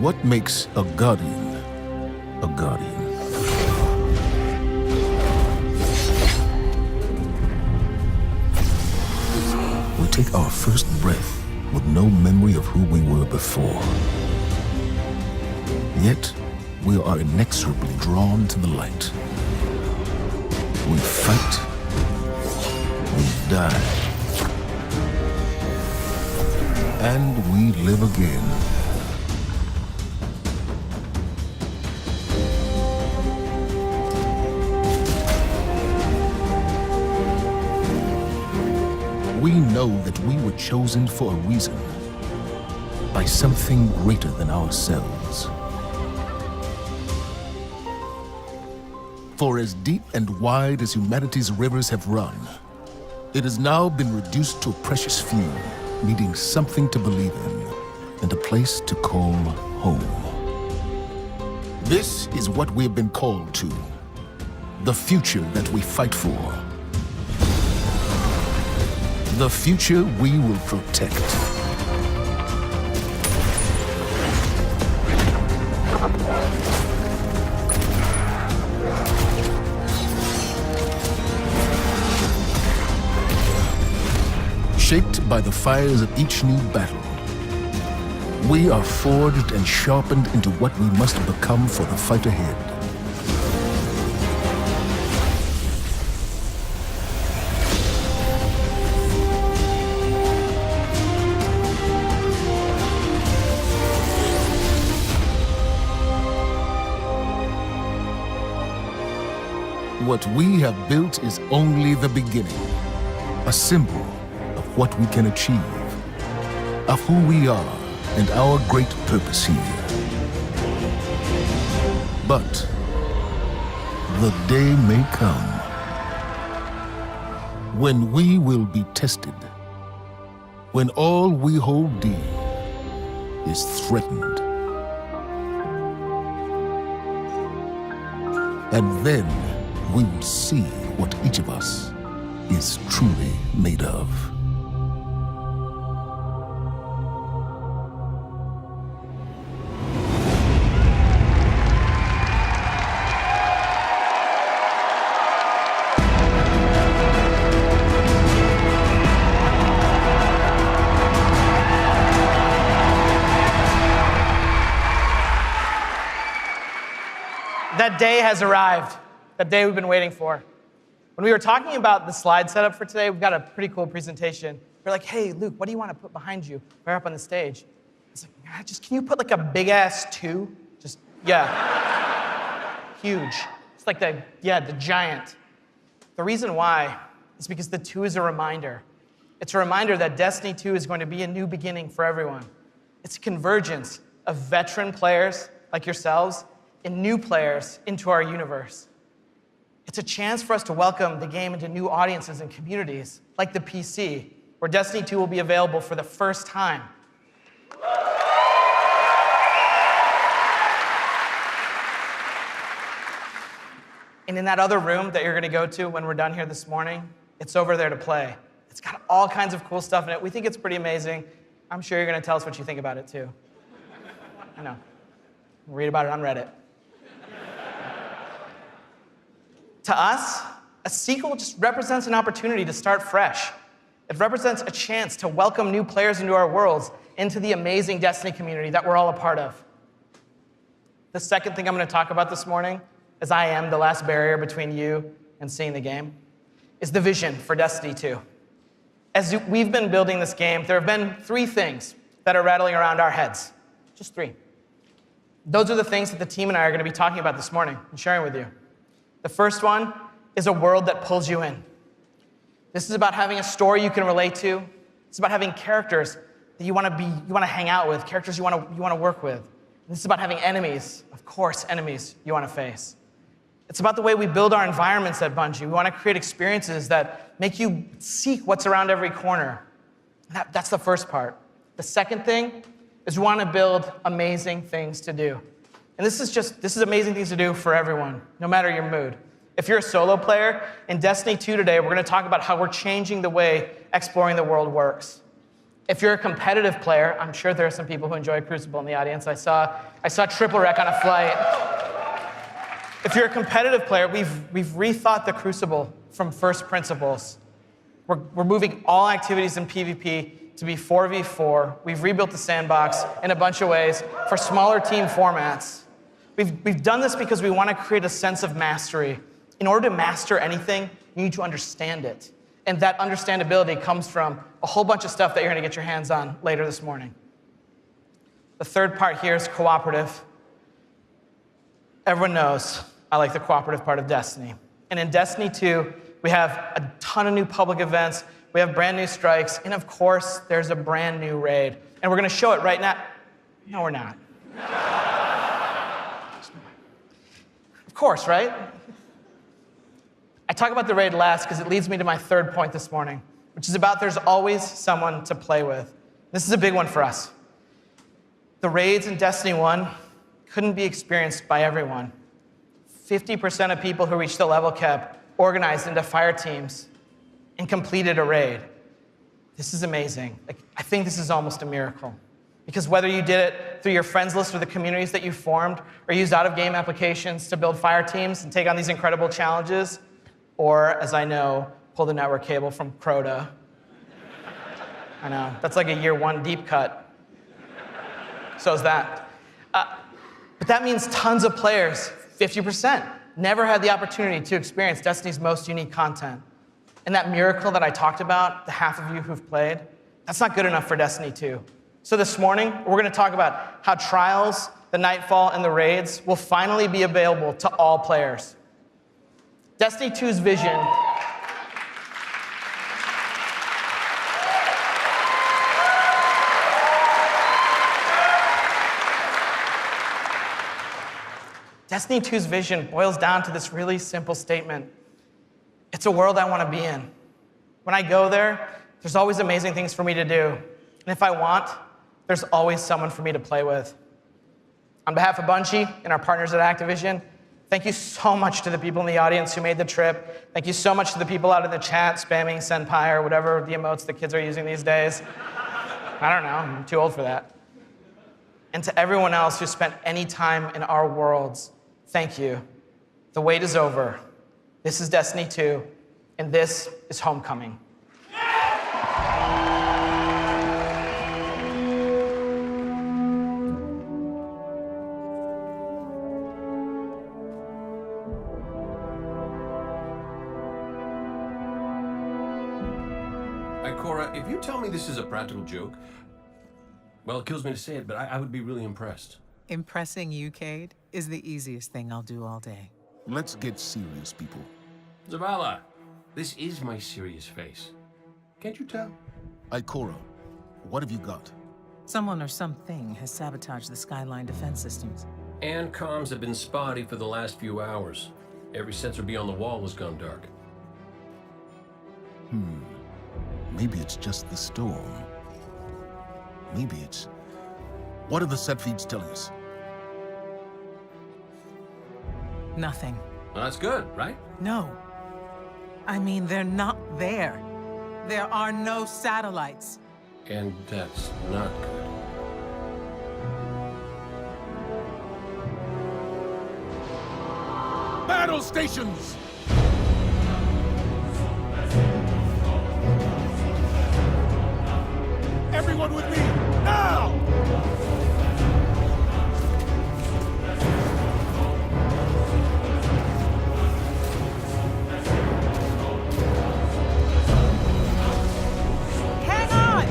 What makes a guardian a guardian? We take our first breath with no memory of who we were before. Yet, we are inexorably drawn to the light. We fight. We die. And we live again. We know that we were chosen for a reason, by something greater than ourselves. For as deep and wide as humanity's rivers have run, it has now been reduced to a precious few, needing something to believe in and a place to call home. This is what we have been called to, the future that we fight for. The future we will protect. Shaped by the fires of each new battle, we are forged and sharpened into what we must become for the fight ahead. What we have built is only the beginning, a symbol of what we can achieve, of who we are and our great purpose here. But the day may come when we will be tested, when all we hold dear is threatened. And then we will see what each of us is truly made of. That day has arrived. That day we've been waiting for. When we were talking about the slide setup for today, we've got a pretty cool presentation. We're like, hey, Luke, what do you want to put behind you? We're up on the stage. It's like, just can you put like a big ass 2? Just, yeah. Huge. It's like the giant. The reason why is because the 2 is a reminder. It's a reminder that Destiny 2 is going to be a new beginning for everyone. It's a convergence of veteran players like yourselves and new players into our universe. It's a chance for us to welcome the game into new audiences and communities, like the PC, where Destiny 2 will be available for the first time. And in that other room that you're gonna go to when we're done here this morning, it's over there to play. It's got all kinds of cool stuff in it. We think it's pretty amazing. I'm sure you're gonna tell us what you think about it too. I know. Read about it on Reddit. To us, a sequel just represents an opportunity to start fresh. It represents a chance to welcome new players into our worlds, into the amazing Destiny community that we're all a part of. The second thing I'm going to talk about this morning, as I am the last barrier between you and seeing the game, is the vision for Destiny 2. As we've been building this game, there have been 3 things that are rattling around our heads. Just 3. Those are the things that the team and I are going to be talking about this morning and sharing with you. The first one is a world that pulls you in. This is about having a story you can relate to. It's about having characters that you want to hang out with, characters you want to work with. And this is about having enemies, of course, enemies you want to face. It's about the way we build our environments at Bungie. We want to create experiences that make you seek what's around every corner. That's the first part. The second thing is we want to build amazing things to do. And this is amazing things to do for everyone, no matter your mood. If you're a solo player, in Destiny 2 today, we're going to talk about how we're changing the way exploring the world works. If you're a competitive player, I'm sure there are some people who enjoy Crucible in the audience. I saw Triple Wreck on a flight. If you're a competitive player, we've rethought the Crucible from first principles. We're moving all activities in PvP to be 4v4. We've rebuilt the sandbox in a bunch of ways for smaller team formats. We've done this because we want to create a sense of mastery. In order to master anything, you need to understand it. And that understandability comes from a whole bunch of stuff that you're going to get your hands on later this morning. The third part here is cooperative. Everyone knows I like the cooperative part of Destiny. And in Destiny 2, we have a ton of new public events, we have brand new strikes, and of course, there's a brand new raid. And we're going to show it right now. No, we're not. Of course, right? I talk about the raid last because it leads me to my third point this morning, which is about there's always someone to play with. This is a big one for us. The raids in Destiny 1 couldn't be experienced by everyone. 50% of people who reached the level cap organized into fire teams and completed a raid. This is amazing. I think this is almost a miracle. Because whether you did it through your friends list or the communities that you formed, or used out-of-game applications to build fire teams and take on these incredible challenges, or, as I know, pull the network cable from Crota. I know, that's like a year one deep cut. So is that. But that means tons of players, 50%, never had the opportunity to experience Destiny's most unique content. And that miracle that I talked about, the half of you who've played, that's not good enough for Destiny 2. So this morning, we're going to talk about how Trials, the Nightfall, and the raids will finally be available to all players. Destiny 2's vision Destiny 2's vision boils down to this really simple statement. It's a world I want to be in. When I go there, there's always amazing things for me to do. And if I want, there's always someone for me to play with. On behalf of Bungie and our partners at Activision, thank you so much to the people in the audience who made the trip. Thank you so much to the people out in the chat spamming Senpai or whatever the emotes the kids are using these days. I don't know, I'm too old for that. And to everyone else who spent any time in our worlds, thank you. The wait is over. This is Destiny 2, and this is Homecoming. Cora, if you tell me this is a practical joke, well, it kills me to say it, but I would be really impressed. Impressing you, Cade, is the easiest thing I'll do all day. Let's get serious, people. Zavala, this is my serious face. Can't you tell? Ikora, what have you got? Someone or something has sabotaged the Skyline defense systems. And comms have been spotty for the last few hours. Every sensor beyond the wall has gone dark. Maybe it's just the storm. Maybe it's... What are the set feeds telling us? Nothing. Well, that's good, right? No. I mean, they're not there. There are no satellites. And that's not good. Battle stations! Everyone with me, now! Hang on!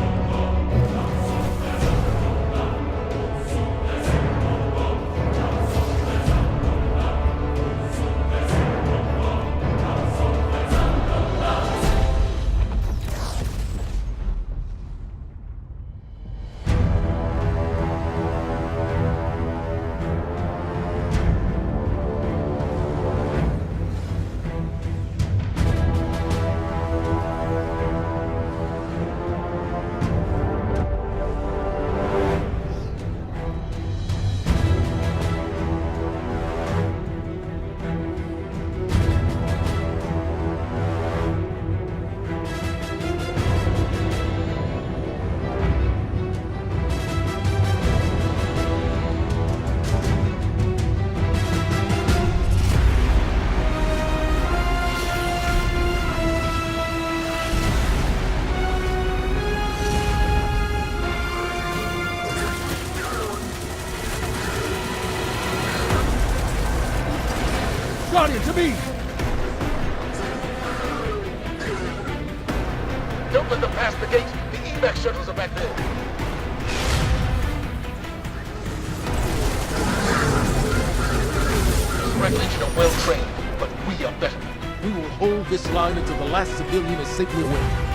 Guardian, to me! Don't let them pass the gate. The evac shuttles are back there. Red Legion are well trained, but we are better. We will hold this line until the last civilian is safely away.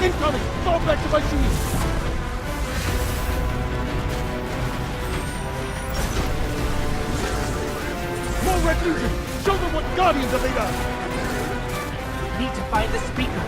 Incoming! Fall back to my shoes! More Red Legion! Show them what Guardians are made of! Need to find the speaker.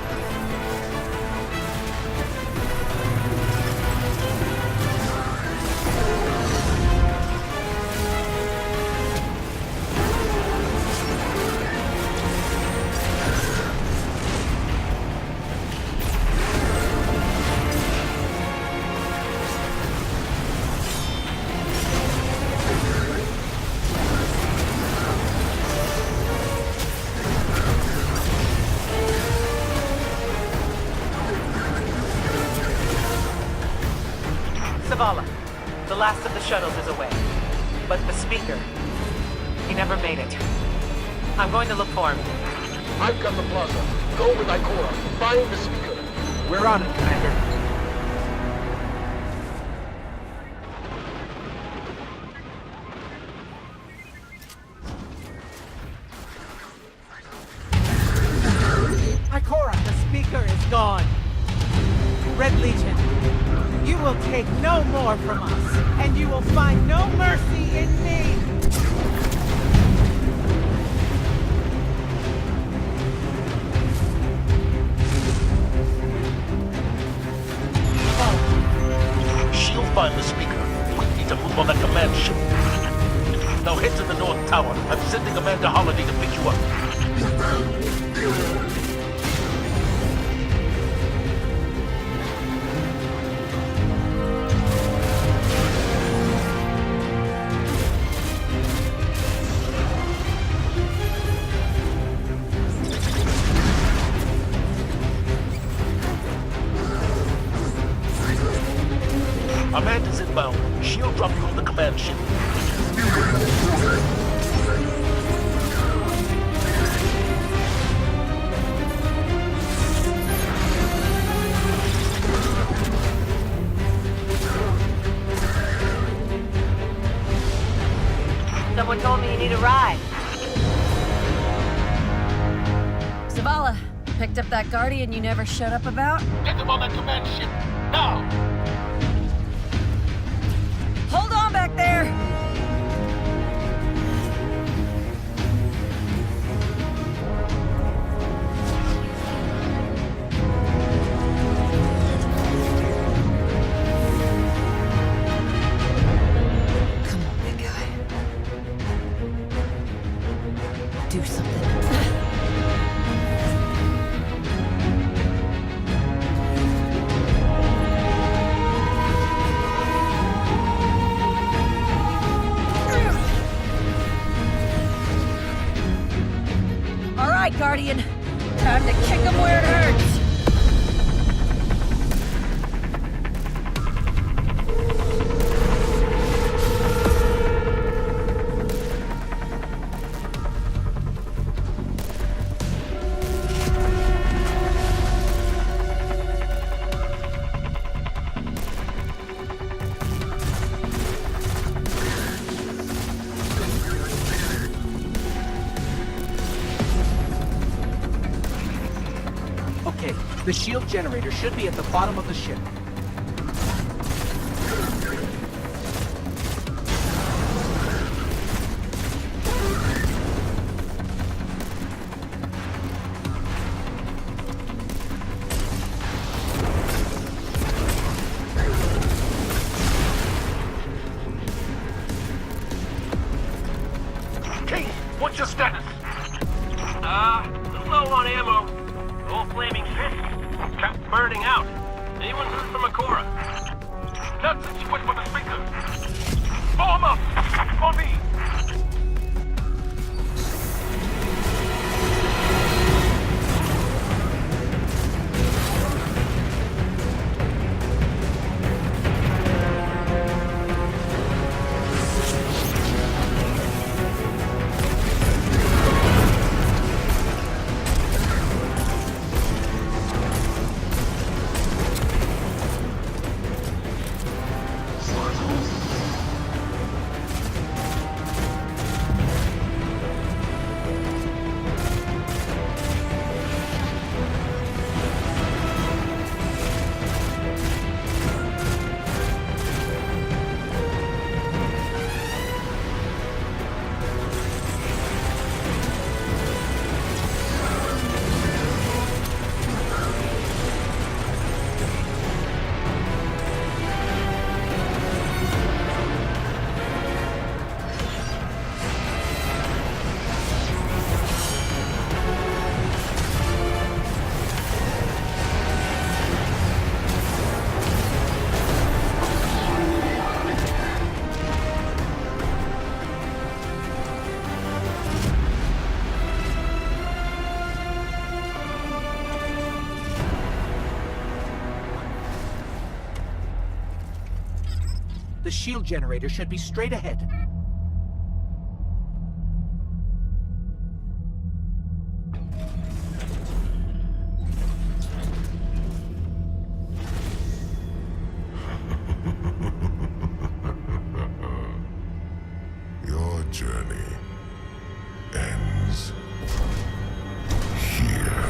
The last of the shuttles is away. But the speaker, he never made it. I'm going to look for him. I've got the plaza. Go with Ikora. Find the speaker. We're on it, Commander. Ikora, the speaker is gone. Red Legion, you will take no more from us, and you will find no mercy in me! She'll find the speaker. We need to move on that command ship. Now head to the North Tower. I'm sending Commander Holiday to pick you up. Amanda's inbound. She'll drop you on the command ship. Someone told me you need a ride. Zavala, picked up that Guardian you never showed up about? Get them on that command ship, now! Hold on back there! Come on, big guy. Do something. Guardian. Time to kick him where it hurts. The shield generator should be at the bottom of the ship. King, what's your status? Low on ammo. Old flaming fist. Kept burning out. Anyone heard from Ikora? Not since you went for the speaker. Form up! On me! The shield generator should be straight ahead. Your journey ends here.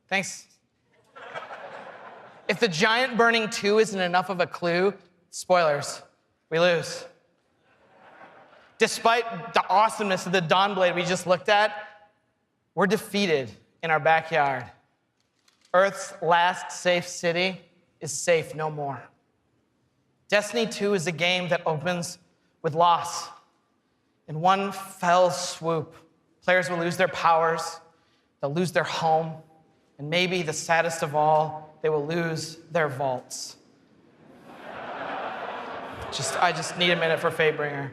Thanks. If the giant burning 2 isn't enough of a clue, spoilers, we lose. Despite the awesomeness of the Dawnblade we just looked at, we're defeated in our backyard. Earth's last safe city is safe no more. Destiny 2 is a game that opens with loss. In one fell swoop, players will lose their powers, they'll lose their home, and maybe the saddest of all, they will lose their vaults. I just need a minute for Fatebringer.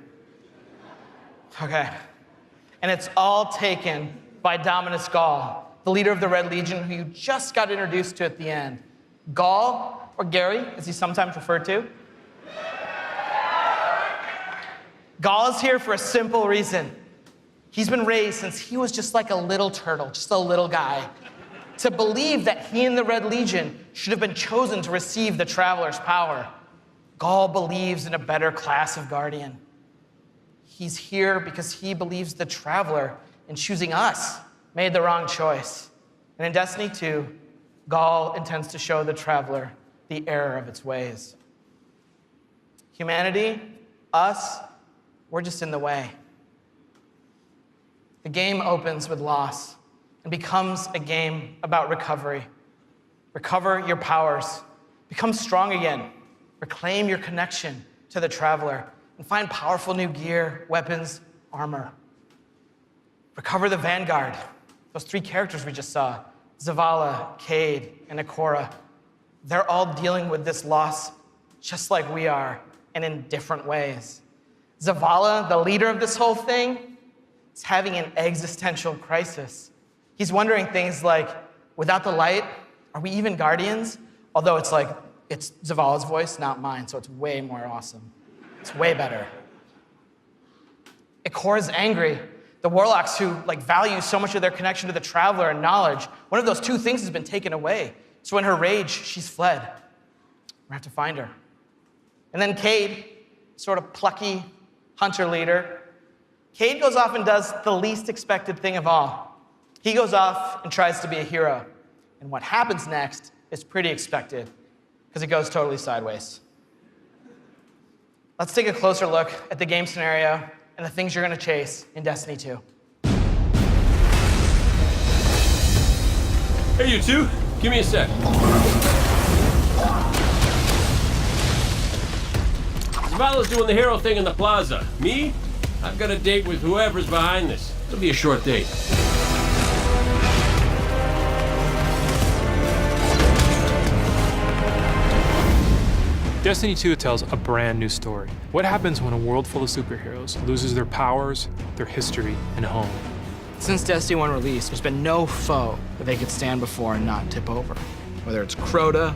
Okay. And it's all taken by Dominus Gaul, the leader of the Red Legion, who you just got introduced to at the end. Gaul, or Gary, as he's sometimes referred to. Gaul is here for a simple reason. He's been raised since he was just like a little turtle, just a little guy, to believe that he and the Red Legion should have been chosen to receive the Traveler's power. Gaul believes in a better class of Guardian. He's here because he believes the Traveler, in choosing us, made the wrong choice. And in Destiny 2, Gaul intends to show the Traveler the error of its ways. Humanity, us, we're just in the way. The game opens with loss and becomes a game about recovery. Recover your powers, become strong again, reclaim your connection to the Traveler, and find powerful new gear, weapons, armor. Recover the Vanguard, those 3 characters we just saw, Zavala, Cade, and Ikora. They're all dealing with this loss just like we are, and in different ways. Zavala, the leader of this whole thing, is having an existential crisis. He's wondering things like, without the light, are we even Guardians? Although it's Zavala's voice, not mine, so it's way more awesome. It's way better. Ikora's angry. The Warlocks who value so much of their connection to the Traveler and knowledge, one of those 2 things has been taken away. So in her rage, she's fled. We have to find her. And then Cade, sort of plucky hunter leader, Cade goes off and does the least expected thing of all. He goes off and tries to be a hero. And what happens next is pretty expected, because it goes totally sideways. Let's take a closer look at the game scenario and the things you're going to chase in Destiny 2. Hey, you two, give me a sec. Zavala's doing the hero thing in the plaza. Me? I've got a date with whoever's behind this. It'll be a short date. Destiny 2 tells a brand new story. What happens when a world full of superheroes loses their powers, their history, and home? Since Destiny 1 release, there's been no foe that they could stand before and not tip over. Whether it's Crota,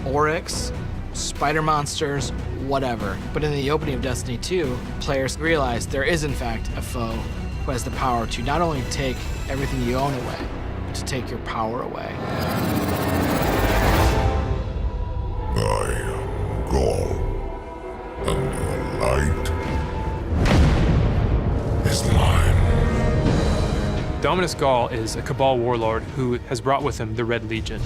Oryx, spider monsters, whatever. But in the opening of Destiny 2, players realize there is in fact a foe who has the power to not only take everything you own away, but to take your power away. I am Gaul, and your light is mine. Dominus Gaul is a Cabal warlord who has brought with him the Red Legion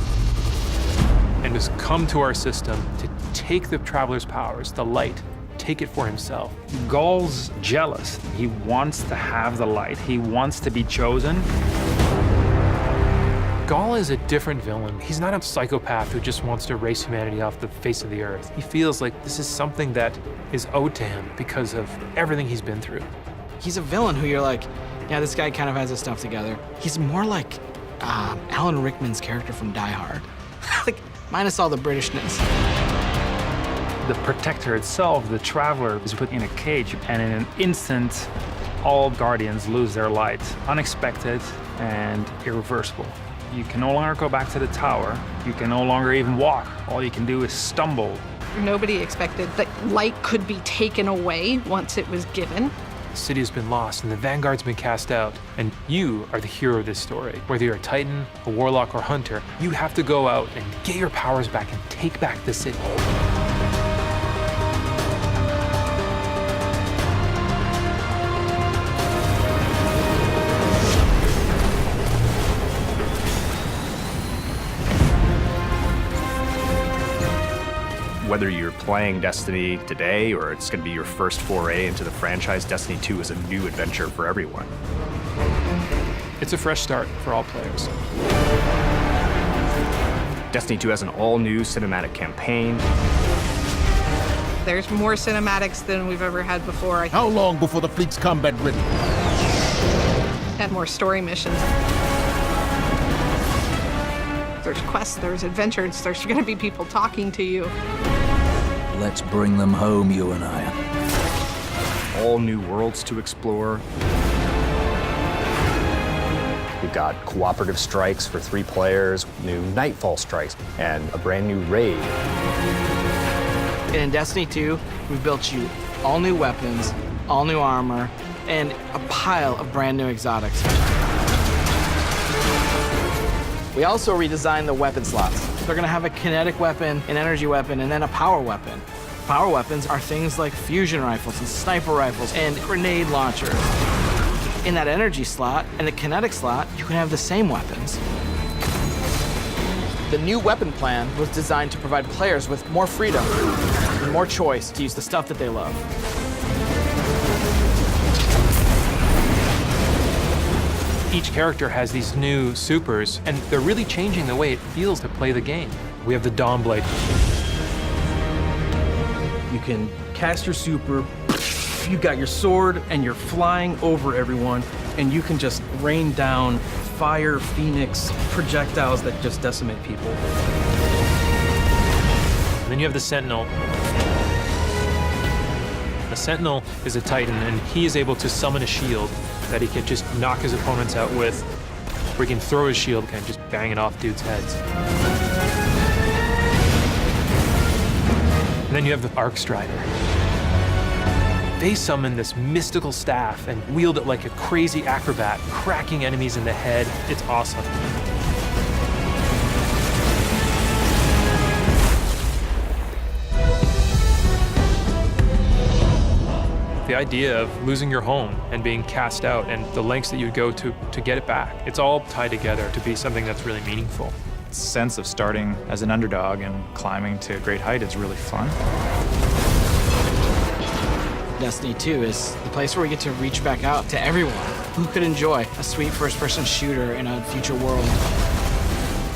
and has come to our system to take the Traveler's powers, the light, take it for himself. Gaul's jealous. He wants to have the light. He wants to be chosen. Gaul is a different villain. He's not a psychopath who just wants to erase humanity off the face of the earth. He feels like this is something that is owed to him because of everything he's been through. He's a villain who you're like, yeah, this guy kind of has his stuff together. He's more like Alan Rickman's character from Die Hard. Like, minus all the Britishness. The protector itself, the traveler, is put in a cage, and in an instant, all guardians lose their light. Unexpected and irreversible. You can no longer go back to the tower. You can no longer even walk. All you can do is stumble. Nobody expected that light could be taken away once it was given. The city has been lost and the Vanguard's been cast out, and you are the hero of this story. Whether you're a Titan, a Warlock, or Hunter, you have to go out and get your powers back and take back the city. Whether you're playing Destiny today or it's going to be your first foray into the franchise, Destiny 2 is a new adventure for everyone. It's a fresh start for all players. Destiny 2 has an all-new cinematic campaign. There's more cinematics than we've ever had before. How long before the fleet's combat ready? And more story missions. There's quests, there's adventures, there's gonna be people talking to you. Let's bring them home, you and I. All new worlds to explore. We've got cooperative strikes for 3 players, new Nightfall strikes, and a brand new raid. And in Destiny 2, we've built you all new weapons, all new armor, and a pile of brand new exotics. We also redesigned the weapon slots. They're gonna have a kinetic weapon, an energy weapon, and then a power weapon. Power weapons are things like fusion rifles and sniper rifles and grenade launchers. In that energy slot and the kinetic slot, you can have the same weapons. The new weapon plan was designed to provide players with more freedom and more choice to use the stuff that they love. Each character has these new supers, and they're really changing the way it feels to play the game. We have the Dawn Blade. You can cast your super, you got your sword, and you're flying over everyone, and you can just rain down fire, phoenix, projectiles that just decimate people. And then you have the Sentinel. The Sentinel is a Titan, and he is able to summon a shield that he can just knock his opponents out with, or he can throw his shield and just bang it off dudes' heads. And then you have the Arc Strider. They summon this mystical staff and wield it like a crazy acrobat, cracking enemies in the head. It's awesome. The idea of losing your home and being cast out and the lengths that you would go to get it back, it's all tied together to be something that's really meaningful. The sense of starting as an underdog and climbing to a great height is really fun. Destiny 2 is the place where we get to reach back out to everyone who could enjoy a sweet first-person shooter in a future world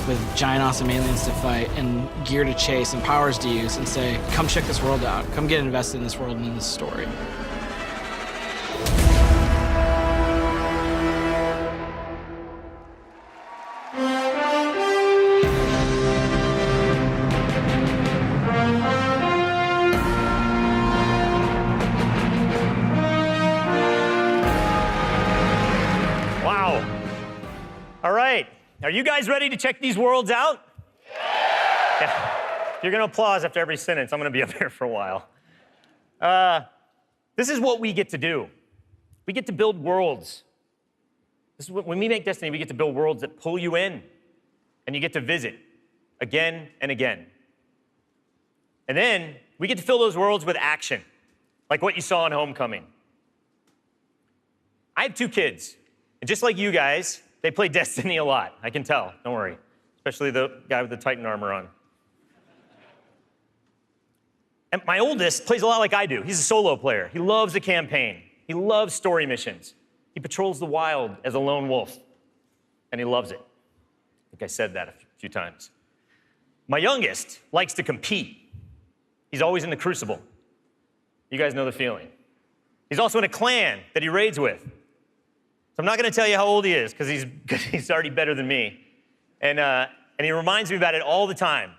with giant awesome aliens to fight and gear to chase and powers to use and say, come check this world out, come get invested in this world and in this story. Are you guys ready to check these worlds out? Yeah. If you're gonna applause after every sentence, I'm gonna be up here for a while. This is what we get to do. We get to build worlds. This is when we make Destiny, we get to build worlds that pull you in, and you get to visit again and again. And then we get to fill those worlds with action, like what you saw in Homecoming. I have 2 kids, and just like you guys, they play Destiny a lot. I can tell, don't worry. Especially the guy with the Titan armor on. And my oldest plays a lot like I do. He's a solo player. He loves the campaign. He loves story missions. He patrols the wild as a lone wolf, and he loves it. I think I said that a few times. My youngest likes to compete. He's always in the Crucible. You guys know the feeling. He's also in a clan that he raids with. So I'm not going to tell you how old he is, because he's already better than me. And he reminds me about it all the time.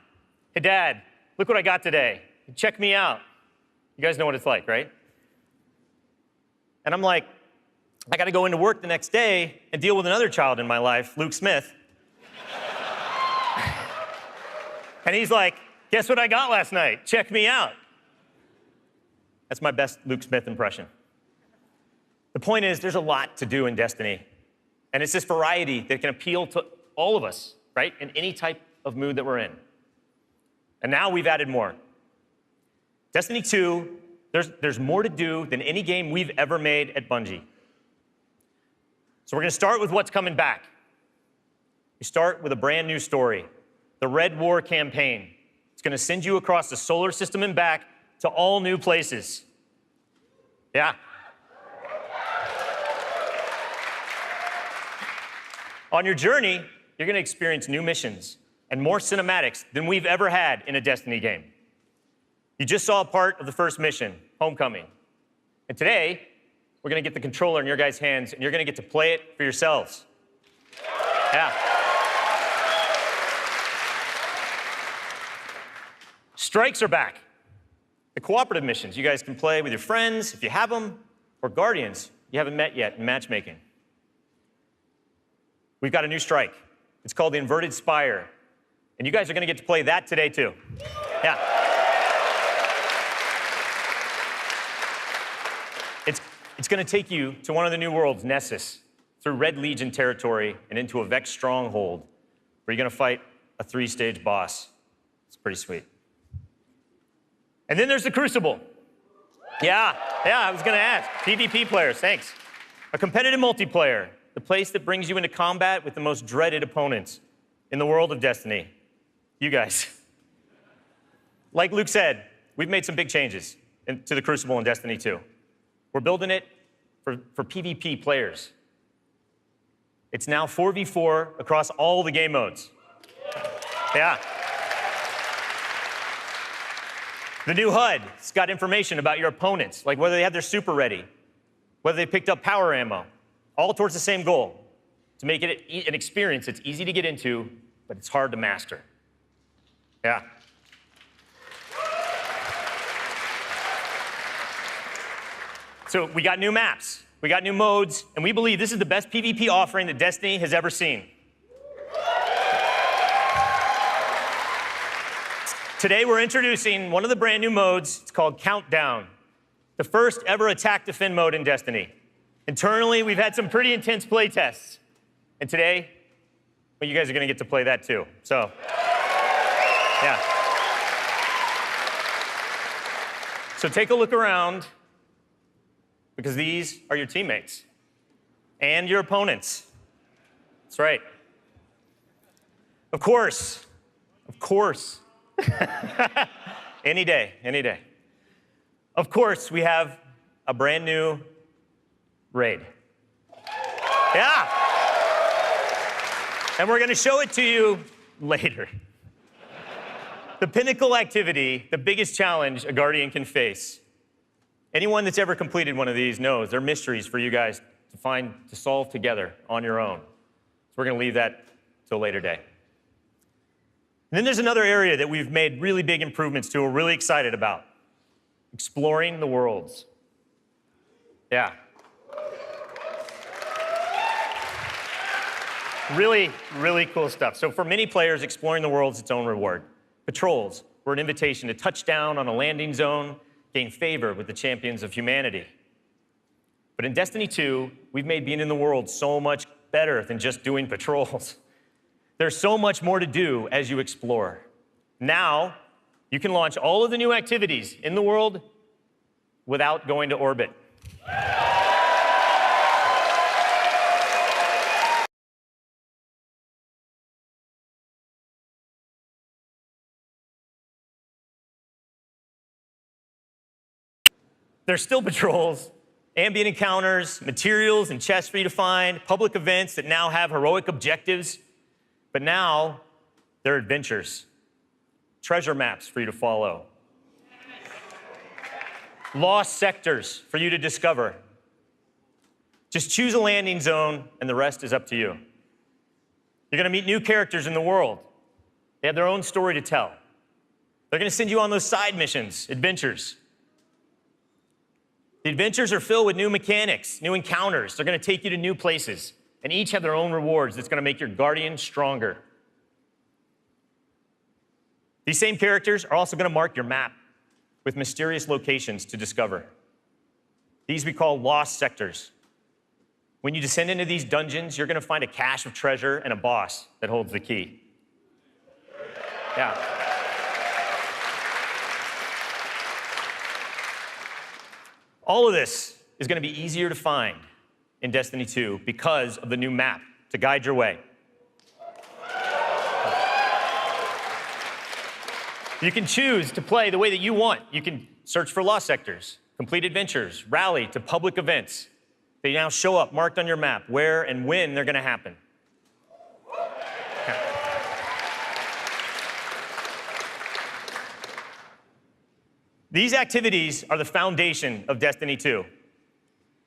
Hey, Dad, look what I got today. Check me out. You guys know what it's like, right? And I'm like, I got to go into work the next day and deal with another child in my life, Luke Smith. And he's like, guess what I got last night? Check me out. That's my best Luke Smith impression. The point is, there's a lot to do in Destiny. And it's this variety that can appeal to all of us, right? In any type of mood that we're in. And now we've added more. Destiny 2, there's more to do than any game we've ever made at Bungie. So we're going to start with what's coming back. We start with a brand new story, the Red War campaign. It's going to send you across the solar system and back to all new places. Yeah. On your journey, you're going to experience new missions and more cinematics than we've ever had in a Destiny game. You just saw a part of the first mission, Homecoming. And today, we're going to get the controller in your guys' hands, and you're going to get to play it for yourselves. Yeah. Strikes are back. The cooperative missions you guys can play with your friends, if you have them, or guardians you haven't met yet in matchmaking. We've got a new strike. It's called the Inverted Spire. And you guys are going to get to play that today, too. Yeah. It's going to take you to one of the new worlds, Nessus, through Red Legion territory and into a Vex stronghold, where you're going to fight a 3-stage boss. It's pretty sweet. And then there's the Crucible. Yeah, I was going to ask. PvP players, thanks. A competitive multiplayer, the place that brings you into combat with the most dreaded opponents in the world of Destiny. You guys. Like Luke said, we've made some big changes to the Crucible in Destiny 2. We're building it for PvP players. It's now 4v4 across all the game modes. Yeah. The new HUD's got information about your opponents, like whether they have their super ready, whether they picked up power ammo, all towards the same goal, to make it an experience that's easy to get into, but it's hard to master. Yeah. So we got new maps, we got new modes, and we believe this is the best PvP offering that Destiny has ever seen. Today we're introducing one of the brand new modes. It's called Countdown, the first ever attack defend mode in Destiny. Internally, we've had some pretty intense play tests. And today, well, you guys are going to get to play that too. So, yeah. So take a look around, because these are your teammates and your opponents. That's right. Of course. Any day, any day. Of course, we have a brand new raid. Yeah. And we're going to show it to you later. The pinnacle activity, the biggest challenge a Guardian can face. Anyone that's ever completed one of these knows they're mysteries for you guys to solve together on your own. So we're going to leave that till a later day. And then there's another area that we've made really big improvements to, we're really excited about. Exploring the worlds. Yeah. Really, really cool stuff. So for many players, exploring the world is its own reward. Patrols were an invitation to touch down on a landing zone, gain favor with the champions of humanity. But in Destiny 2, we've made being in the world so much better than just doing patrols. There's so much more to do as you explore. Now, you can launch all of the new activities in the world without going to orbit. There's still patrols, ambient encounters, materials and chests for you to find, public events that now have heroic objectives. But now, they're adventures, treasure maps for you to follow, lost sectors for you to discover, Just choose a landing zone, and the rest is up to you. You're gonna meet new characters in the world. They have their own story to tell. They're gonna send you on those side missions, adventures. The adventures are filled with new mechanics, new encounters. They're gonna take you to new places, and each have their own rewards that's gonna make your Guardian stronger. These same characters are also gonna mark your map with mysterious locations to discover. These we call lost sectors. When you descend into these dungeons, you're gonna find a cache of treasure and a boss that holds the key. Yeah. All of this is gonna be easier to find in Destiny 2 because of the new map to guide your way. You can choose to play the way that you want. You can search for lost sectors, complete adventures, rally to public events. They now show up marked on your map where and when they're gonna happen. These activities are the foundation of Destiny 2.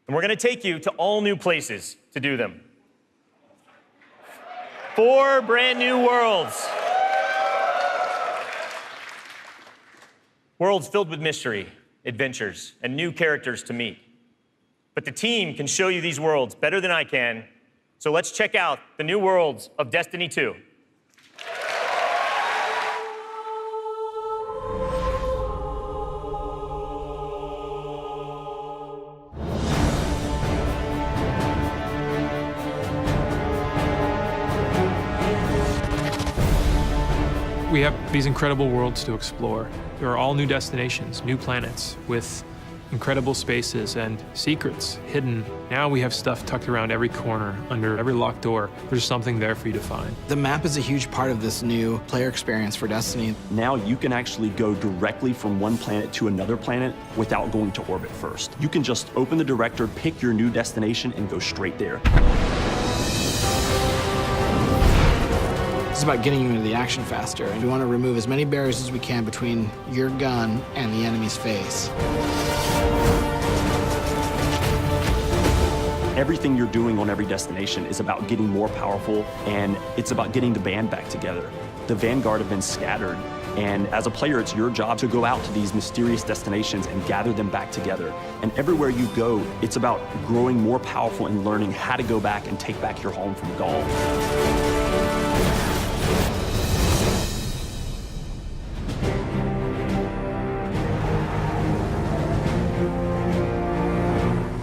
And we're gonna take you to all new places to do them. 4 brand new worlds. Worlds filled with mystery, adventures, and new characters to meet. But the team can show you these worlds better than I can, so let's check out the new worlds of Destiny 2. We have these incredible worlds to explore. There are all new destinations, new planets, with incredible spaces and secrets hidden. Now we have stuff tucked around every corner, under every locked door. There's something there for you to find. The map is a huge part of this new player experience for Destiny. Now you can actually go directly from one planet to another planet without going to orbit first. You can just open the director, pick your new destination, and go straight there. It's about getting you into the action faster, and we want to remove as many barriers as we can between your gun and the enemy's face. Everything you're doing on every destination is about getting more powerful, and it's about getting the band back together. The Vanguard have been scattered, and as a player, it's your job to go out to these mysterious destinations and gather them back together. And everywhere you go, it's about growing more powerful and learning how to go back and take back your home from Gaul.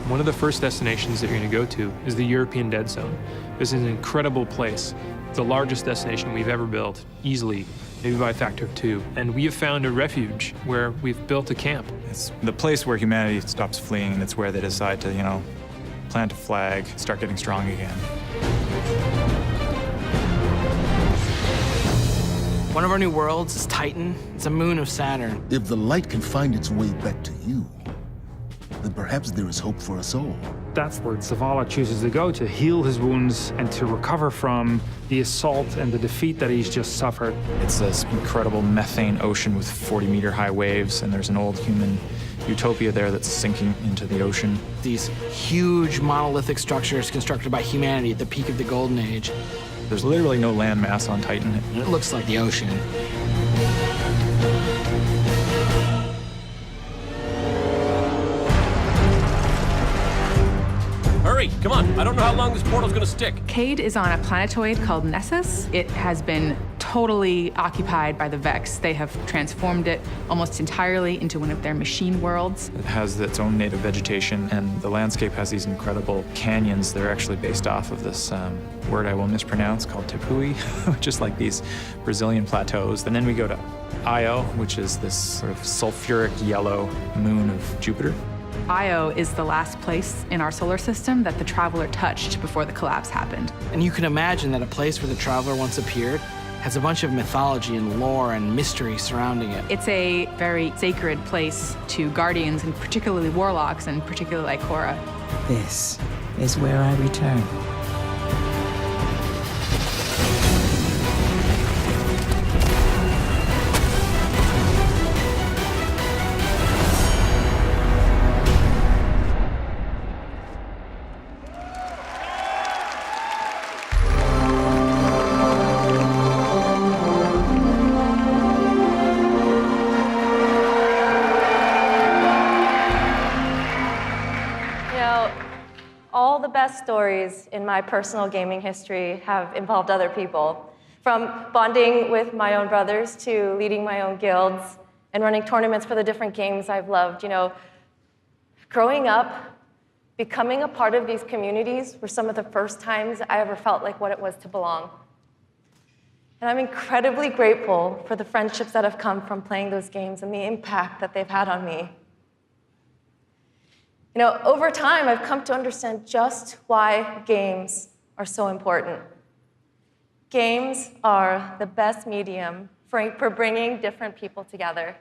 One of the first destinations that you're going to go to is the European Dead Zone. This is an incredible place, the largest destination we've ever built, easily, maybe by a factor of 2. And we have found a refuge where we've built a camp. It's the place where humanity stops fleeing, and it's where they decide to, plant a flag, start getting strong again. One of our new worlds is Titan. It's a moon of Saturn. If the light can find its way back to you, then perhaps there is hope for us all. That's where Zavala chooses to go to heal his wounds and to recover from the assault and the defeat that he's just suffered. It's this incredible methane ocean with 40-meter-high waves, and there's an old human utopia there that's sinking into the ocean. These huge monolithic structures constructed by humanity at the peak of the Golden Age. There's literally no land mass on Titan. It looks like the ocean. Hurry, come on. I don't know how long this portal's gonna stick. Cade is on a planetoid called Nessus. It has been totally occupied by the Vex. They have transformed it almost entirely into one of their machine worlds. It has its own native vegetation, and the landscape has these incredible canyons that are actually based off of this word I will mispronounce called Tepui, which is like these Brazilian plateaus. And then we go to Io, which is this sort of sulfuric yellow moon of Jupiter. Io is the last place in our solar system that the Traveler touched before the collapse happened. And you can imagine that a place where the Traveler once appeared has a bunch of mythology and lore and mystery surrounding it. It's a very sacred place to Guardians, and particularly Warlocks, and particularly Ikora. This is where I return. best stories in my personal gaming history have involved other people. From bonding with my own brothers to leading my own guilds and running tournaments for the different games I've loved. You know, growing up, becoming a part of these communities were some of the first times I ever felt like what it was to belong. And I'm incredibly grateful for the friendships that have come from playing those games and the impact that they've had on me. You know, over time, I've come to understand just why games are so important. Games are the best medium for bringing different people together.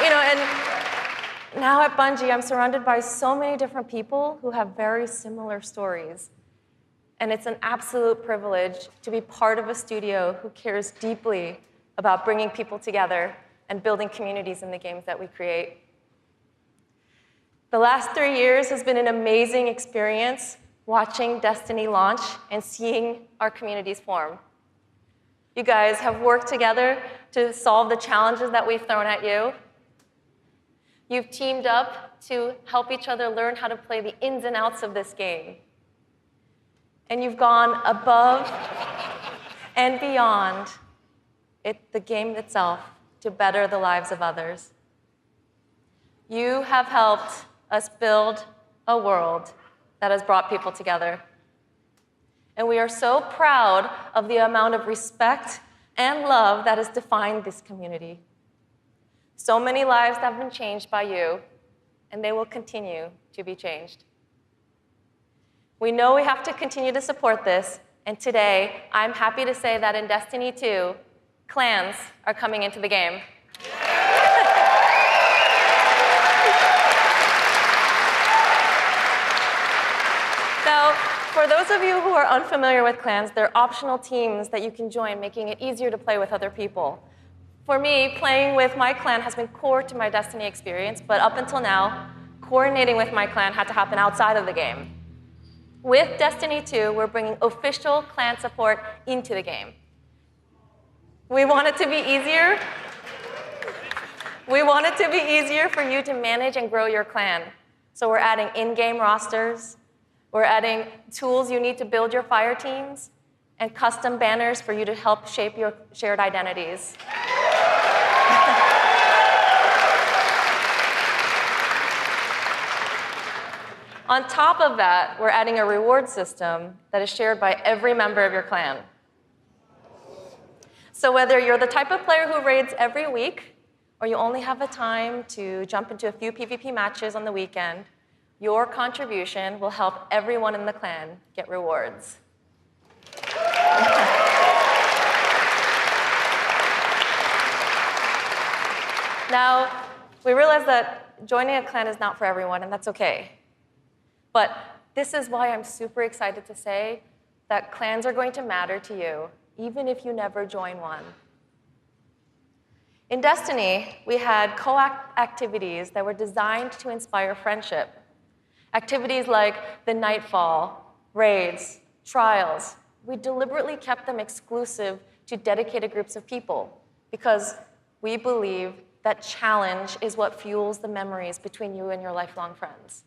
You know, and now at Bungie, I'm surrounded by so many different people who have very similar stories. And it's an absolute privilege to be part of a studio who cares deeply about bringing people together and building communities in the games that we create. The last 3 years has been an amazing experience watching Destiny launch and seeing our communities form. You guys have worked together to solve the challenges that we've thrown at you. You've teamed up to help each other learn how to play the ins and outs of this game. And you've gone above and beyond the game itself to better the lives of others. You have helped us build a world that has brought people together. And we are so proud of the amount of respect and love that has defined this community. So many lives have been changed by you, and they will continue to be changed. We know we have to continue to support this, and today, I'm happy to say that in Destiny 2, clans are coming into the game. Now, for those of you who are unfamiliar with clans, they're optional teams that you can join, making it easier to play with other people. For me, playing with my clan has been core to my Destiny experience, but up until now, coordinating with my clan had to happen outside of the game. With Destiny 2, we're bringing official clan support into the game. We want it to be easier. We want it to be easier for you to manage and grow your clan. So we're adding in-game rosters. We're adding tools you need to build your fire teams and custom banners for you to help shape your shared identities. On top of that, we're adding a reward system that is shared by every member of your clan. So whether you're the type of player who raids every week, or you only have the time to jump into a few PvP matches on the weekend, your contribution will help everyone in the clan get rewards. Now, we realize that joining a clan is not for everyone, and that's okay. But this is why I'm super excited to say that clans are going to matter to you, even if you never join one. In Destiny, we had co-op activities that were designed to inspire friendship. Activities like the Nightfall, raids, trials. We deliberately kept them exclusive to dedicated groups of people because we believe that challenge is what fuels the memories between you and your lifelong friends.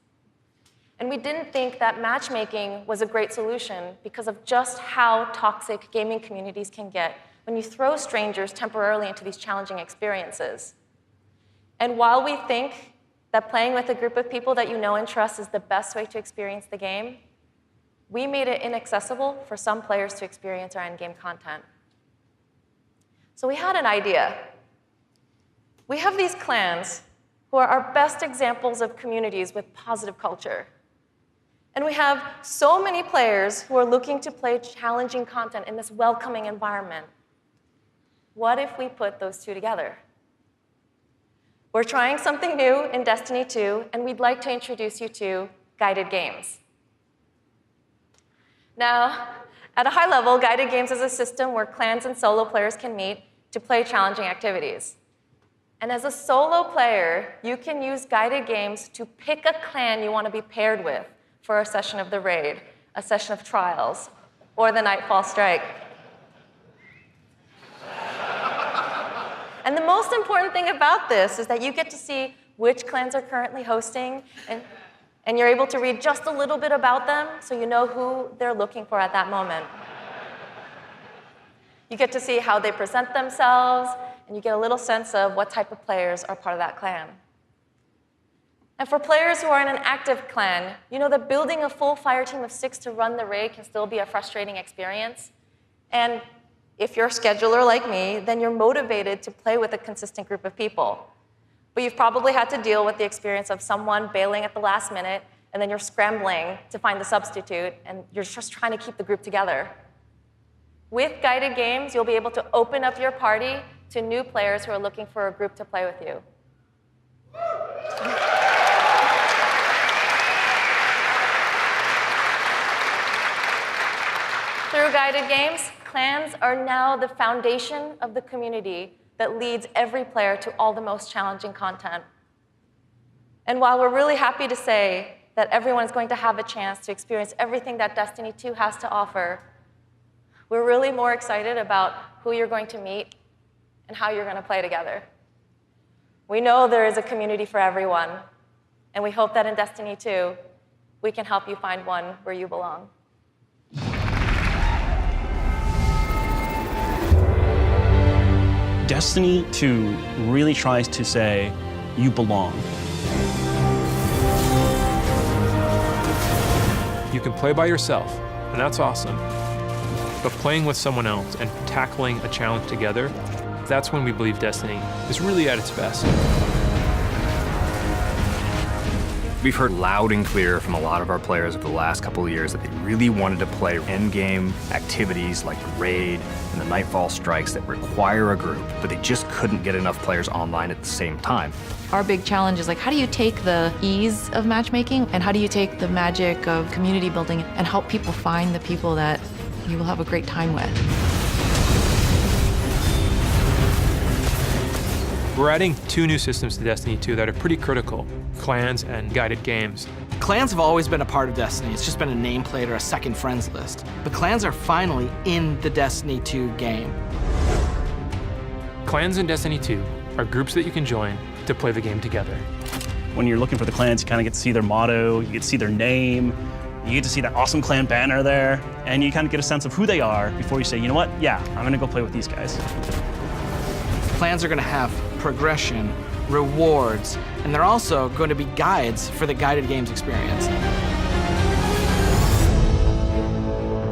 And we didn't think that matchmaking was a great solution because of just how toxic gaming communities can get when you throw strangers temporarily into these challenging experiences. And while we think that playing with a group of people that you know and trust is the best way to experience the game, we made it inaccessible for some players to experience our endgame content. So we had an idea. We have these clans who are our best examples of communities with positive culture. And we have so many players who are looking to play challenging content in this welcoming environment. What if we put those two together? We're trying something new in Destiny 2, and we'd like to introduce you to guided games. Now, at a high level, guided games is a system where clans and solo players can meet to play challenging activities. And as a solo player, you can use guided games to pick a clan you want to be paired with for a session of the raid, a session of trials, or the Nightfall Strike. And the most important thing about this is that you get to see which clans are currently hosting, and you're able to read just a little bit about them so you know who they're looking for at that moment. You get to see how they present themselves, and you get a little sense of what type of players are part of that clan. And for players who are in an active clan, you know that building a full fire team of 6 to run the raid can still be a frustrating experience. And if you're a scheduler like me, then you're motivated to play with a consistent group of people. But you've probably had to deal with the experience of someone bailing at the last minute, and then you're scrambling to find the substitute, and you're just trying to keep the group together. With guided games, you'll be able to open up your party to new players who are looking for a group to play with you. Through guided games, clans are now the foundation of the community that leads every player to all the most challenging content. And while we're really happy to say that everyone is going to have a chance to experience everything that Destiny 2 has to offer, we're really more excited about who you're going to meet and how you're going to play together. We know there is a community for everyone, and we hope that in Destiny 2, we can help you find one where you belong. Destiny 2 really tries to say, you belong. You can play by yourself, and that's awesome. But playing with someone else and tackling a challenge together, that's when we believe Destiny is really at its best. We've heard loud and clear from a lot of our players over the last couple of years that they really wanted to play endgame activities like the raid and the Nightfall strikes that require a group, but they just couldn't get enough players online at the same time. Our big challenge is like, how do you take the ease of matchmaking and how do you take the magic of community building and help people find the people that you will have a great time with? We're adding 2 new systems to Destiny 2 that are pretty critical: clans and guided games. Clans have always been a part of Destiny. It's just been a nameplate or a second friends list. But clans are finally in the Destiny 2 game. Clans in Destiny 2 are groups that you can join to play the game together. When you're looking for the clans, you kind of get to see their motto, you get to see their name, you get to see that awesome clan banner there, and you kind of get a sense of who they are before you say, you know what, yeah, I'm gonna go play with these guys. Clans are gonna have progression, rewards, and they're also going to be guides for the guided games experience.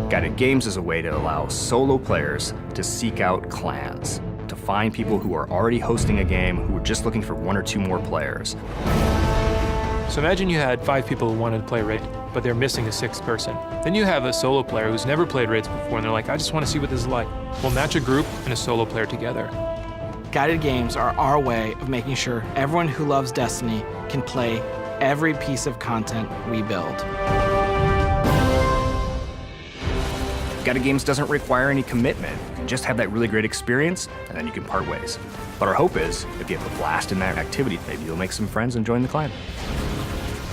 Guided games is a way to allow solo players to seek out clans, to find people who are already hosting a game who are just looking for 1 or 2 more players. So imagine you had 5 people who wanted to play Raid, but they're missing a 6th person. Then you have a solo player who's never played Raids before, and they're like, I just want to see what this is like. We'll match a group and a solo player together. Guided games are our way of making sure everyone who loves Destiny can play every piece of content we build. Guided games doesn't require any commitment. You can just have that really great experience, and then you can part ways. But our hope is, if you have a blast in that activity, maybe you'll make some friends and join the clan.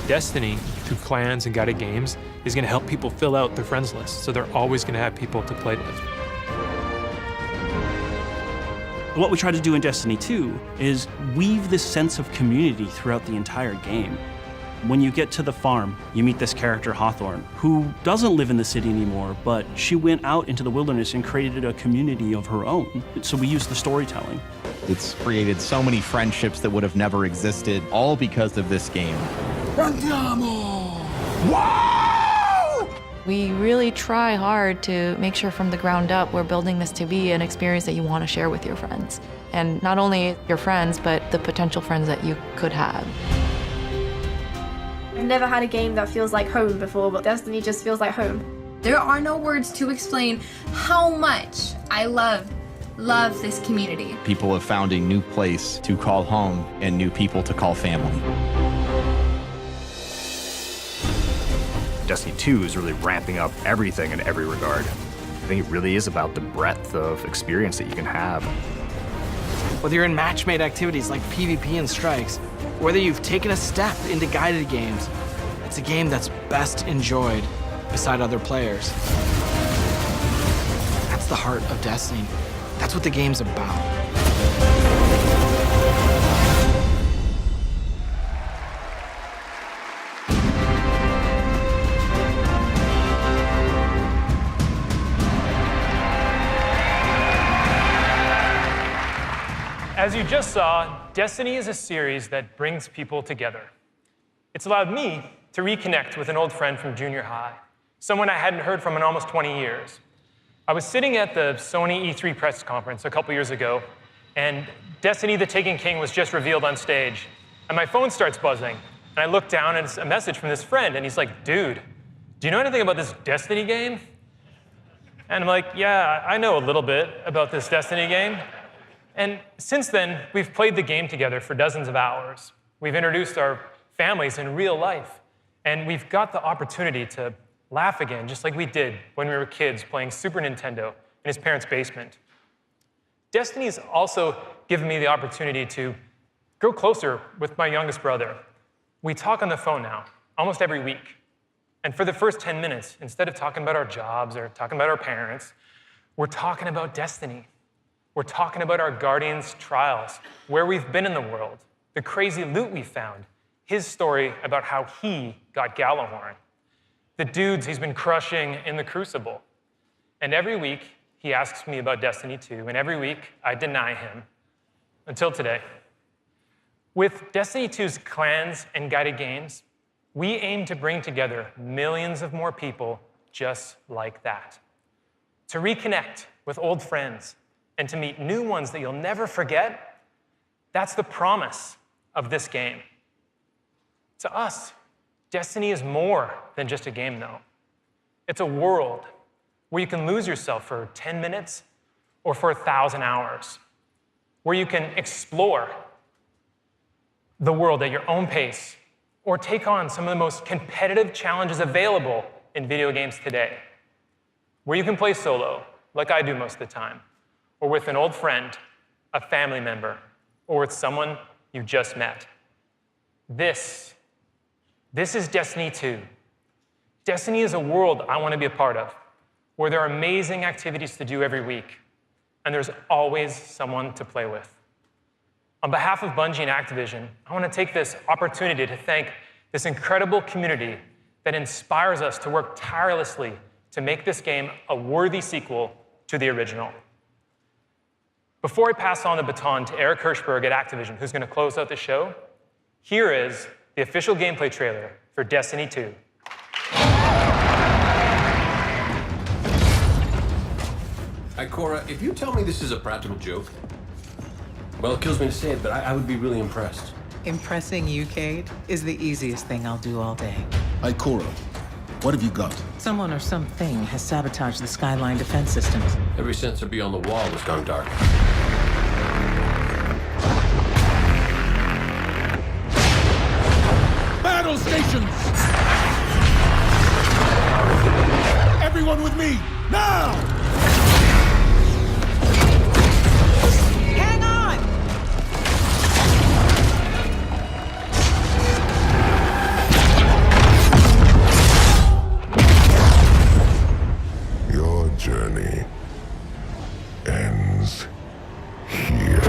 Destiny, through clans and guided games, is going to help people fill out their friends list, so they're always going to have people to play with. What we try to do in Destiny 2 is weave this sense of community throughout the entire game. When you get to the farm, you meet this character, Hawthorne, who doesn't live in the city anymore, but she went out into the wilderness and created a community of her own. So we use the storytelling. It's created so many friendships that would have never existed, all because of this game. Andiamo! We really try hard to make sure from the ground up we're building this to be an experience that you want to share with your friends. And not only your friends, but the potential friends that you could have. I've never had a game that feels like home before, but Destiny just feels like home. There are no words to explain how much I love this community. People have found a new place to call home and new people to call family. Destiny 2 is really ramping up everything in every regard. I think it really is about the breadth of experience that you can have. Whether you're in match-made activities like PvP and strikes, whether you've taken a step into guided games, it's a game that's best enjoyed beside other players. That's the heart of Destiny. That's what the game's about. As you just saw, Destiny is a series that brings people together. It's allowed me to reconnect with an old friend from junior high, someone I hadn't heard from in almost 20 years. I was sitting at the Sony E3 press conference a couple years ago, and Destiny the Taken King was just revealed on stage. And my phone starts buzzing, and I look down, and it's a message from this friend, and he's like, dude, do you know anything about this Destiny game? And I'm like, yeah, I know a little bit about this Destiny game. And since then, we've played the game together for dozens of hours. We've introduced our families in real life. And we've got the opportunity to laugh again, just like we did when we were kids playing Super Nintendo in his parents' basement. Destiny's also given me the opportunity to grow closer with my youngest brother. We talk on the phone now, almost every week. And for the first 10 minutes, instead of talking about our jobs or talking about our parents, we're talking about Destiny. We're talking about our Guardian's trials, where we've been in the world, the crazy loot we found, his story about how he got Gallahorn, the dudes he's been crushing in the Crucible. And every week, he asks me about Destiny 2, and every week, I deny him, until today. With Destiny 2's clans and guided games, we aim to bring together millions of more people just like that. To reconnect with old friends, and to meet new ones that you'll never forget, that's the promise of this game. To us, Destiny is more than just a game, though. It's a world where you can lose yourself for 10 minutes or for 1,000 hours, where you can explore the world at your own pace or take on some of the most competitive challenges available in video games today, where you can play solo, like I do most of the time, or with an old friend, a family member, or with someone you just met. This is Destiny 2. Destiny is a world I want to be a part of, where there are amazing activities to do every week, and there's always someone to play with. On behalf of Bungie and Activision, I want to take this opportunity to thank this incredible community that inspires us to work tirelessly to make this game a worthy sequel to the original. Before I pass on the baton to Eric Hirschberg at Activision, who's going to close out the show, here is the official gameplay trailer for Destiny 2. Ikora, if you tell me this is a practical joke, well, it kills me to say it, but I would be really impressed. Impressing you, Cade, is the easiest thing I'll do all day. Ikora, what have you got? Someone or something has sabotaged the Skyline defense systems. Every sensor beyond the wall has gone dark. Battle stations! Everyone with me, now! Hang on! Your journey ends here.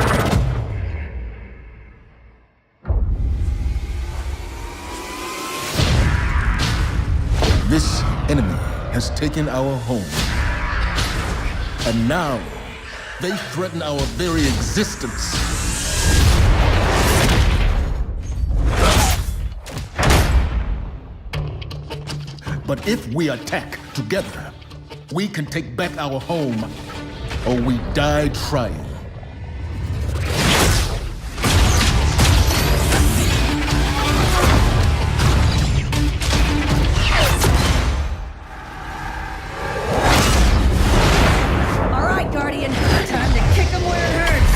This enemy has taken our home. And now, they threaten our very existence. But if we attack together, we can take back our home, or we die trying. All right, Guardian, time to kick him where it hurts.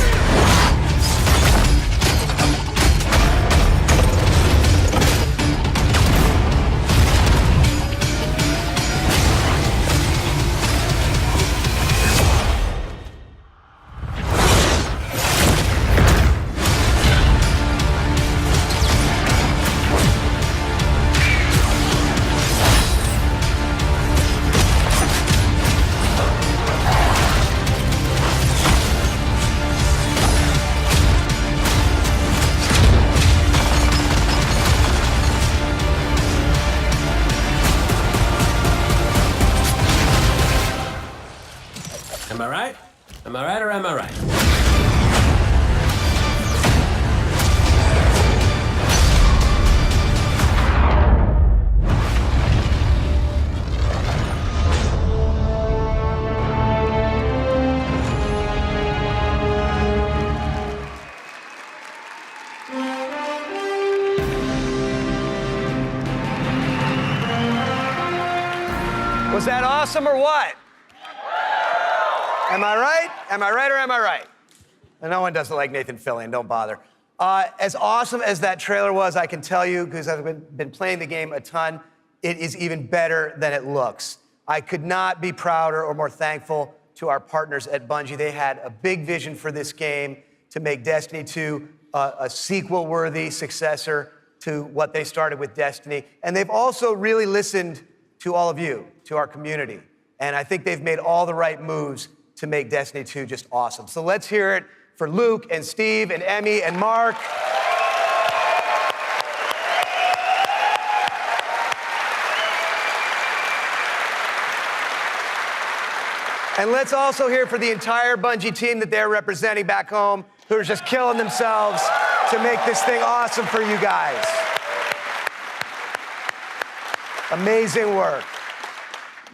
Am I right? Am I right or am I right? Was that awesome or what? Am I right? Am I right or am I right? And no one does it like Nathan Fillion, don't bother. As awesome as that trailer was, I can tell you, because I've been playing the game a ton, it is even better than it looks. I could not be prouder or more thankful to our partners at Bungie. They had a big vision for this game to make Destiny 2 a sequel-worthy successor to what they started with Destiny. And they've also really listened to all of you, to our community. And I think they've made all the right moves to make Destiny 2 just awesome. So let's hear it for Luke and Steve and Emmy and Mark. And let's also hear for the entire Bungie team that they're representing back home, who are just killing themselves to make this thing awesome for you guys. Amazing work.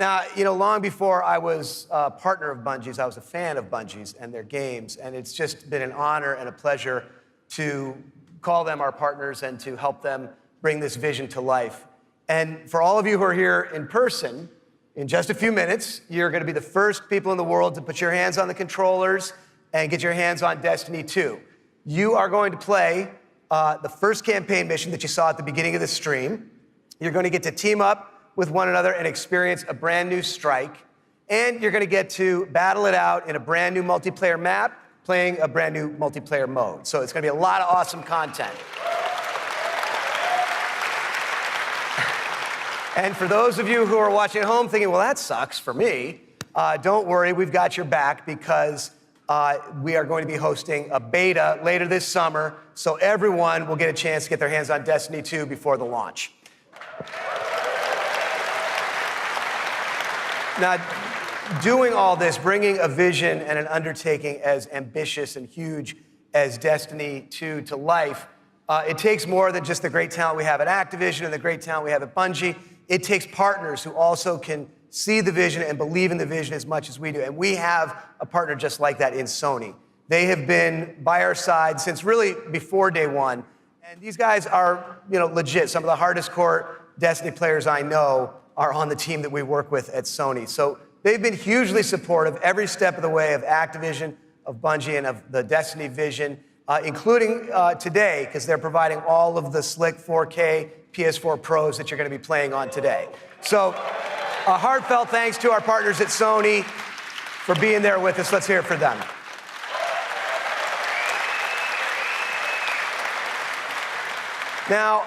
Now, you know, long before I was a partner of Bungie's, I was a fan of Bungie's and their games, and it's just been an honor and a pleasure to call them our partners and to help them bring this vision to life. And for all of you who are here in person, in just a few minutes, you're gonna be the first people in the world to put your hands on the controllers and get your hands on Destiny 2. You are going to play the first campaign mission that you saw at the beginning of the stream. You're gonna get to team up with one another and experience a brand new strike. And you're gonna get to battle it out in a brand new multiplayer map, playing a brand new multiplayer mode. So it's gonna be a lot of awesome content. And for those of you who are watching at home thinking, well, that sucks for me, don't worry, we've got your back because we are going to be hosting a beta later this summer, so everyone will get a chance to get their hands on Destiny 2 before the launch. Now, doing all this, bringing a vision and an undertaking as ambitious and huge as Destiny 2 to life, it takes more than just the great talent we have at Activision and the great talent we have at Bungie. It takes partners who also can see the vision and believe in the vision as much as we do. And we have a partner just like that in Sony. They have been by our side since really before day one. And these guys are, you know, legit. Some of the hardest core Destiny players I know are on the team that we work with at Sony. So they've been hugely supportive every step of the way of Activision, of Bungie, and of the Destiny vision, including today, because they're providing all of the slick 4K PS4 Pros that you're going to be playing on today. So a heartfelt thanks to our partners at Sony for being there with us. Let's hear it for them. Now,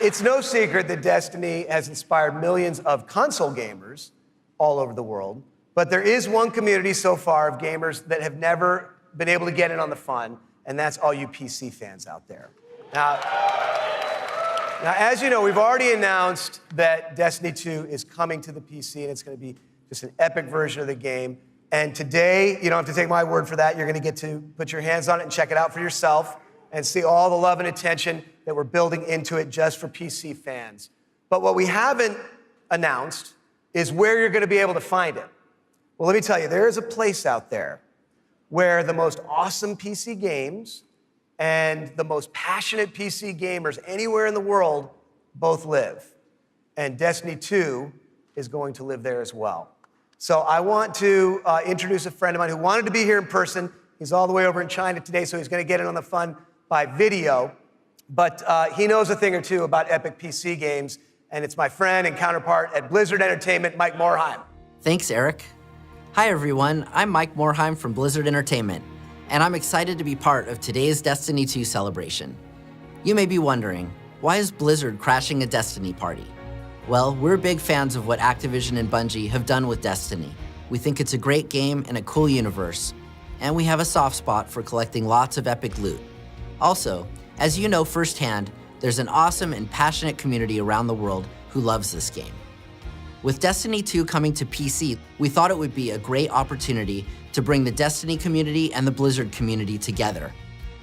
it's no secret that Destiny has inspired millions of console gamers all over the world, but there is one community so far of gamers that have never been able to get in on the fun, and that's all you PC fans out there. Now, as you know, we've already announced that Destiny 2 is coming to the PC, and it's going to be just an epic version of the game. And today, you don't have to take my word for that. You're going to get to put your hands on it and check it out for yourself and see all the love and attention that we're building into it just for PC fans. But what we haven't announced is where you're going to be able to find it. Well, let me tell you, there is a place out there where the most awesome PC games and the most passionate PC gamers anywhere in the world both live. And Destiny 2 is going to live there as well. So I want to introduce a friend of mine who wanted to be here in person. He's all the way over in China today, so he's going to get in on the fun by video. But he knows a thing or two about epic PC games, and it's my friend and counterpart at Blizzard Entertainment, Mike Morhaime. Thanks, Eric. Hi, everyone. I'm Mike Morhaime from Blizzard Entertainment, and I'm excited to be part of today's Destiny 2 celebration. You may be wondering, why is Blizzard crashing a Destiny party? Well, we're big fans of what Activision and Bungie have done with Destiny. We think it's a great game and a cool universe, and we have a soft spot for collecting lots of epic loot. Also, as you know firsthand, there's an awesome and passionate community around the world who loves this game. With Destiny 2 coming to PC, we thought it would be a great opportunity to bring the Destiny community and the Blizzard community together.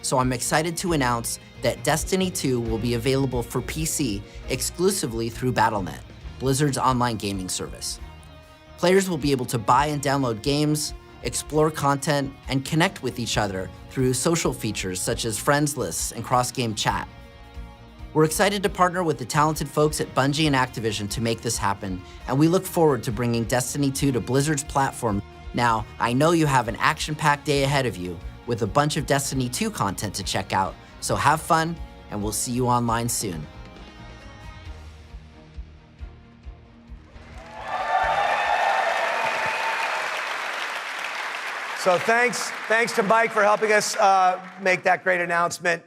So I'm excited to announce that Destiny 2 will be available for PC exclusively through Battle.net, Blizzard's online gaming service. Players will be able to buy and download games, explore content, and connect with each other through social features such as friends lists and cross-game chat. We're excited to partner with the talented folks at Bungie and Activision to make this happen, and we look forward to bringing Destiny 2 to Blizzard's platform. Now, I know you have an action-packed day ahead of you with a bunch of Destiny 2 content to check out, so have fun, and we'll see you online soon. So thanks to Mike for helping us make that great announcement.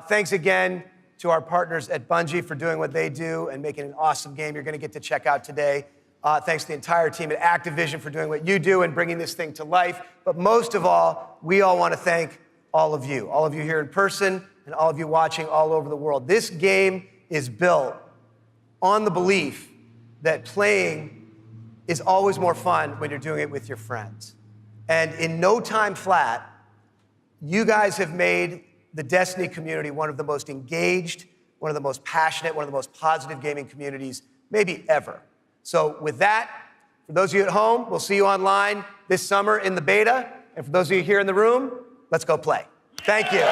Thanks again to our partners at Bungie for doing what they do and making an awesome game you're going to get to check out today. Thanks to the entire team at Activision for doing what you do and bringing this thing to life. But most of all, we all want to thank all of you here in person and all of you watching all over the world. This game is built on the belief that playing is always more fun when you're doing it with your friends. And in no time flat, you guys have made the Destiny community one of the most engaged, one of the most passionate, one of the most positive gaming communities maybe ever. So with that, for those of you at home, we'll see you online this summer in the beta. And for those of you here in the room, let's go play. Thank you.